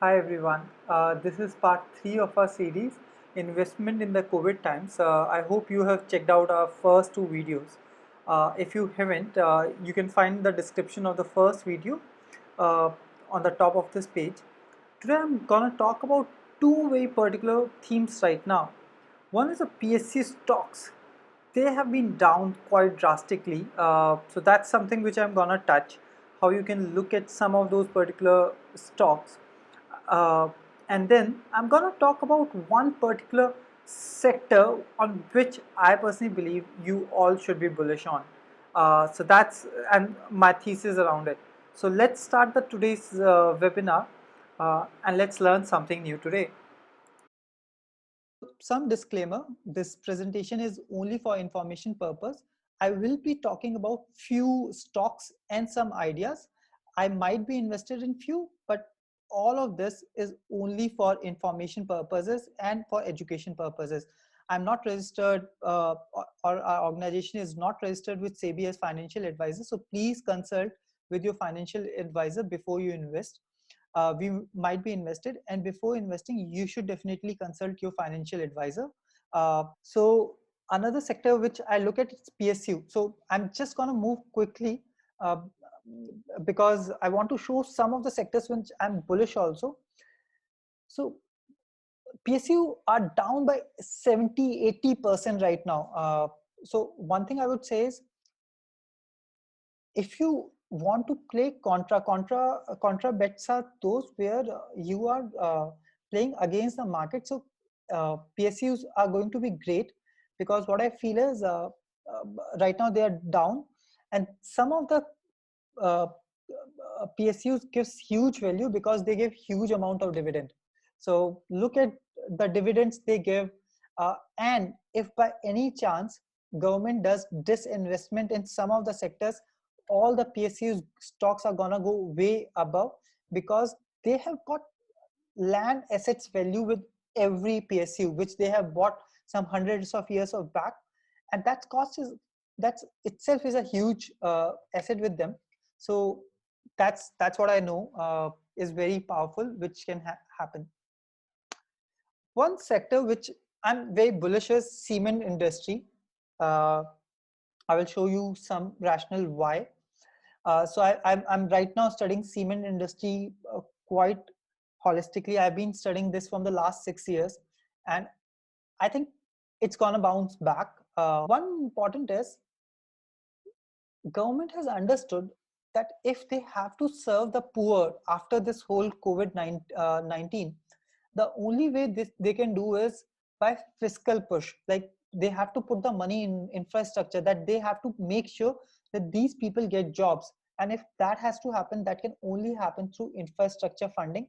Hi everyone. This is part 3 of our series Investment in the COVID times. I hope you have checked out our first two videos. If you haven't, you can find the description of the first video uh, on the top of this page. Today I'm gonna talk about two very particular themes right now. One is the PSC stocks. They have been down quite drastically. So that's something which I'm gonna touch. How you can look at some of those particular stocks. Uh, and then I'm gonna talk about one particular sector on which I personally believe you all should be bullish on. So that's and my thesis around it. So let's start the today's webinar and let's learn something new today. Some disclaimer, this presentation is only for information purpose. I will be talking about few stocks and some ideas. I might be invested in few, but all of this is only for information purposes and for education purposes. I'm not registered or our organization is not registered with SEBI as financial advisor. So please consult with your financial advisor before you invest. We might be invested, and before investing you should definitely consult your financial advisor. So another sector which I look at is PSU. So I'm just going to move quickly uh, because I want to show some of the sectors which I'm bullish also. So PSU are down by 70-80% right now. So one thing I would say is, if you want to play contra bets are those where you are playing against the market. So PSUs are going to be great, because what I feel is uh, right now they are down, and some of the uh, PSUs gives huge value because they give huge amount of dividend. So look at the dividends they give, and if by any chance government does disinvestment in some of the sectors, all the PSUs stocks are gonna go way above, because they have got land assets value with every PSU which they have bought some hundreds of years of back, and that cost is that's itself is a huge asset with them. So that's what I know is very powerful, which can happen. One sector which I'm very bullish is cement industry. uh, I will show you some rationale why. I'm right now studying cement industry quite holistically. I've been studying this from the last 6 years, and I think it's gonna bounce back. One important is, government has understood that if they have to serve the poor after this whole COVID-19, the only way they can do is by fiscal push. Like, they have to put the money in infrastructure, that they have to make sure that these people get jobs. And if that has to happen, that can only happen through infrastructure funding,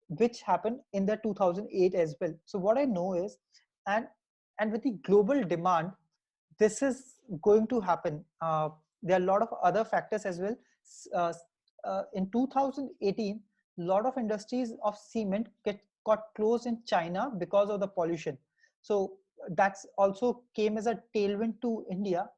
which happened in the 2008 as well. So what I know is, and with the global demand, this is going to happen. There are a lot of other factors as well. In 2018, a lot of industries of cement got closed in China because of the pollution. So that's also came as a tailwind to India.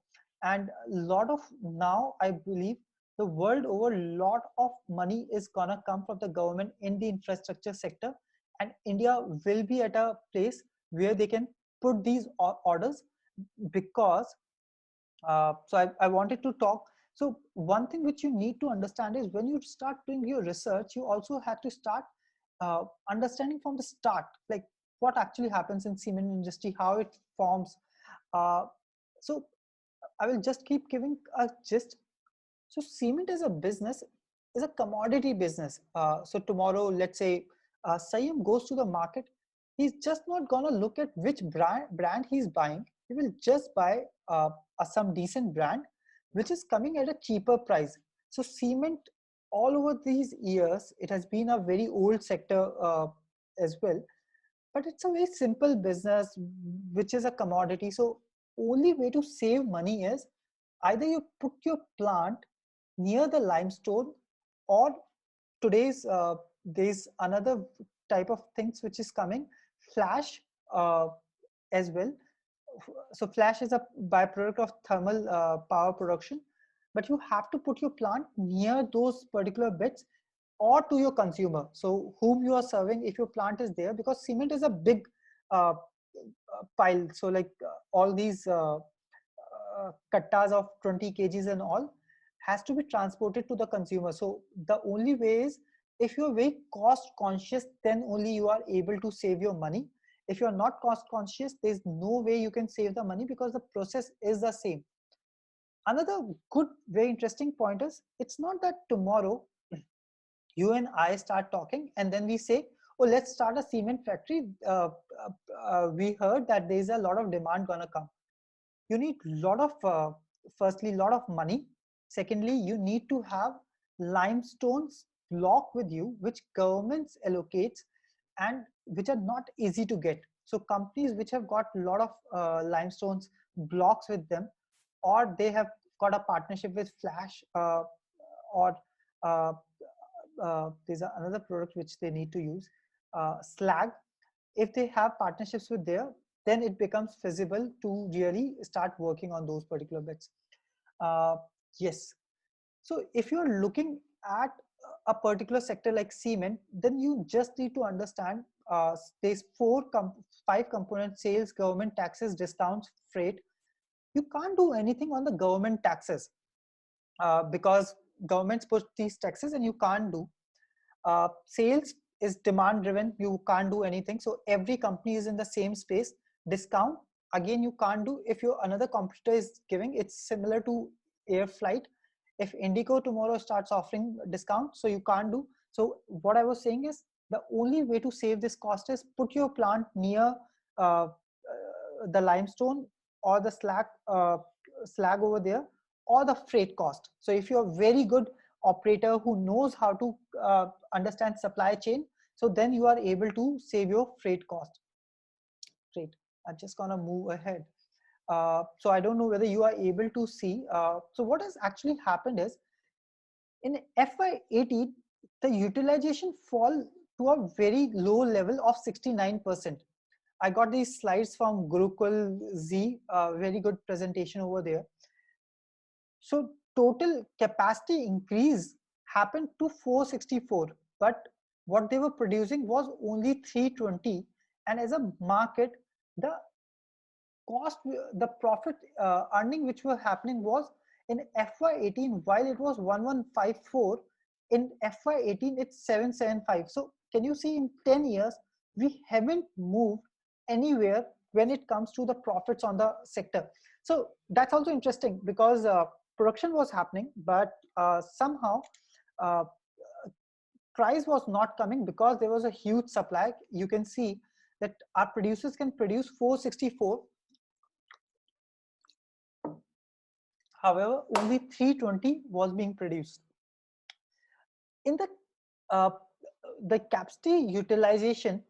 And a lot of, now I believe, the world over, a lot of money is gonna come from the government in the infrastructure sector, and India will be at a place where they can put these orders. Because I wanted to talk. So one thing which you need to understand is, when you start doing your research, you also have to start understanding from the start, like what actually happens in cement industry, how it forms. uh, so I will just keep giving a gist. So cement as a business is a commodity business. So tomorrow, let's say Sayam goes to the market, he's just not gonna look at which brand he's buying. He will just buy some decent brand which is coming at a cheaper price. So cement, all over these years, it has been a very old sector as well, but it's a very simple business which is a commodity. So only way to save money is, either you put your plant near the limestone, or today's there's another type of things which is coming, flash, uh, as well. So flash is a byproduct of thermal power production, but you have to put your plant near those particular bits, or to your consumer. So whom you are serving if your plant is there, because cement is a big uh, pile. So like all these kattas of 20 kgs and all has to be transported to the consumer. So the only way is, if you're very cost conscious, then only you are able to save your money. If you're not cost conscious, there's no way you can save the money, because the process is the same. Another good, very interesting point is, it's not that tomorrow you and I start talking and then we say, oh, let's start a cement factory. We heard that there's a lot of demand gonna come. You need lot of, firstly, lot of money. Secondly, you need to have limestones block with you, which governments allocates and which are not easy to get. So companies which have got a lot of limestones blocks with them, or they have got a partnership with Flash, or uh, there's another product which they need to use, slag. If they have partnerships with there, then it becomes feasible to really start working on those particular bits. uh, yes. So if you're looking at a particular sector like cement, then you just need to understand there's five components: sales, government, taxes, discounts, freight. You can't do anything on the government taxes, because governments put these taxes and you can't do. Sales is demand driven, you can't do anything. So every company is in the same space. Discount, again, you can't do. If your another competitor is giving, it's similar to air flight. If Indigo tomorrow starts offering discount, so you can't do. So what I was saying is, the only way to save this cost is put your plant near the limestone or the slag over there, or the freight cost. So if you're very good operator who knows how to understand supply chain, so then you are able to save your freight cost. Great. I'm just gonna move ahead. So I don't know whether you are able to see. So what has actually happened is, in FY18, the utilization fall to a very low level of 69%. I got these slides from Gurukul Z, very good presentation over there. So total capacity increase happened to 464, but what they were producing was only 320. And as a market, the cost, the profit earning which were happening was, in FY18, while it was 1154, in FY18 it's 775. So can you see, in 10 years we haven't moved anywhere when it comes to the profits on the sector. So that's also interesting, because production was happening, but somehow uh, price was not coming, because there was a huge supply. You can see that our producers can produce 464. However, only 320 was being produced. In uh, the capacity utilization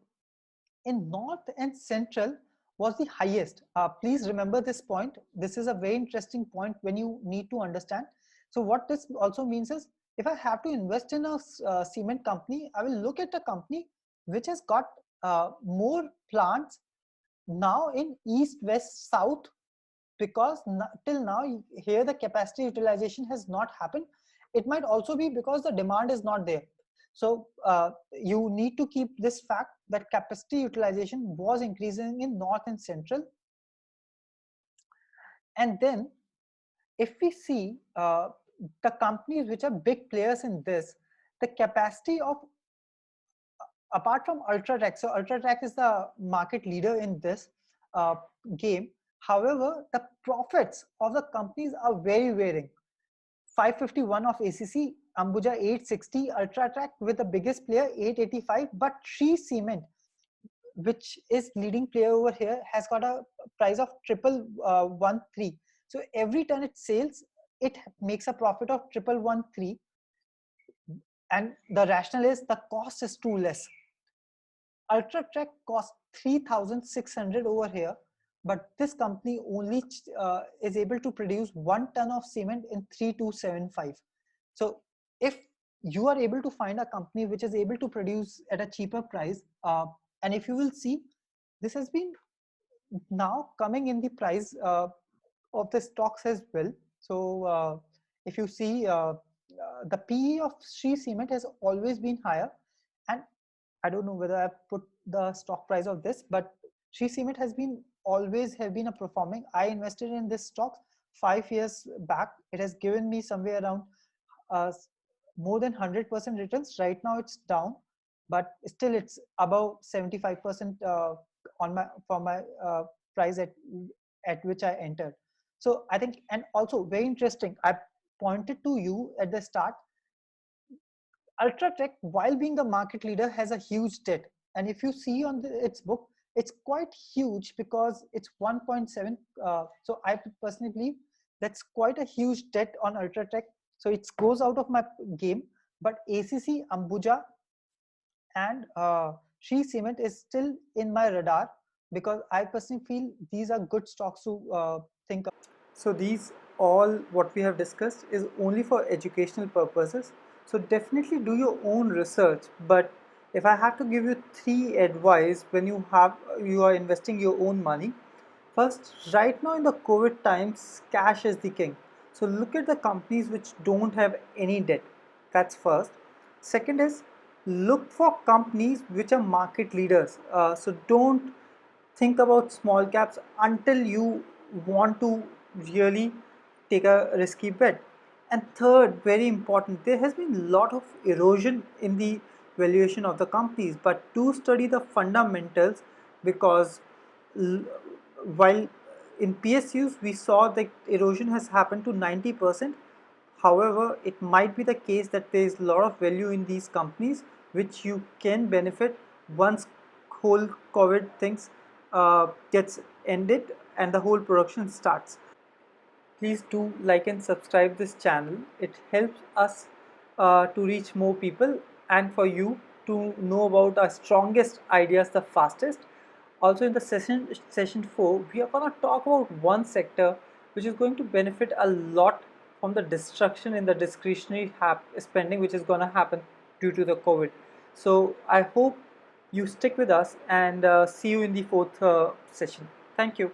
in north and central was the highest. Please remember this point. This is a very interesting point when you need to understand. So what this also means is, if I have to invest in a cement company, I will look at a company which has got more plants now in east, west, south, because till now here the capacity utilization has not happened. It might also be because the demand is not there. So you need to keep this fact, that capacity utilization was increasing in north and central. And then if we see the companies which are big players in this, the capacity of, apart from Ultratech, so Ultratech is the market leader in this game. However, the profits of the companies are very varying. 551 of ACC, Ambuja 860, Ultratech with the biggest player 885, but Shree Cement, which is leading player over here, has got a price of triple 13. So every ton it sells, it makes a profit of 1113, and the rationale is the cost is too less. Ultratech costs 3,600 over here, but this company only is able to produce 1 ton of cement in 3275. So if you are able to find a company which is able to produce at a cheaper price, and if you will see, this has been now coming in the price of the stocks as well. So if you see the PE of Shree Cement has always been higher, and I don't know whether I've put the stock price of this, but Shree Cement has been always have been a performing. I invested in this stock 5 years back. It has given me somewhere around uh, more than 100% returns. Right now it's down, but still it's above 75% on my for my price at which I entered. So I think, and also very interesting, I pointed to you at the start, Ultratech, while being the market leader, has a huge debt. And if you see on its book, it's quite huge because it's 1.7. So I personally believe that's quite a huge debt on Ultratech. So it goes out of my game. But ACC, Ambuja, and Shree Cement is still in my radar because I personally feel these are good stocks to think about. So these all what we have discussed is only for educational purposes. So definitely do your own research. But if I have to give you three advice when you are investing your own money, first, right now in the COVID times, cash is the king. So look at the companies which don't have any debt. That's first. Second is look for companies which are market leaders. So don't think about small caps until you want to really take a risky bet. And third, very important, there has been a lot of erosion in the valuation of the companies, but do study the fundamentals because while in PSUs we saw that erosion has happened to 90%. However, it might be the case that there is a lot of value in these companies which you can benefit once whole COVID things gets ended and the whole production starts. Please do like and subscribe this channel. It helps us to reach more people and for you to know about our strongest ideas the fastest. Also in the session 4, we are going to talk about one sector which is going to benefit a lot from the destruction in the discretionary spending which is going to happen due to the COVID. So I hope you stick with us and see you in the fourth session. Thank you.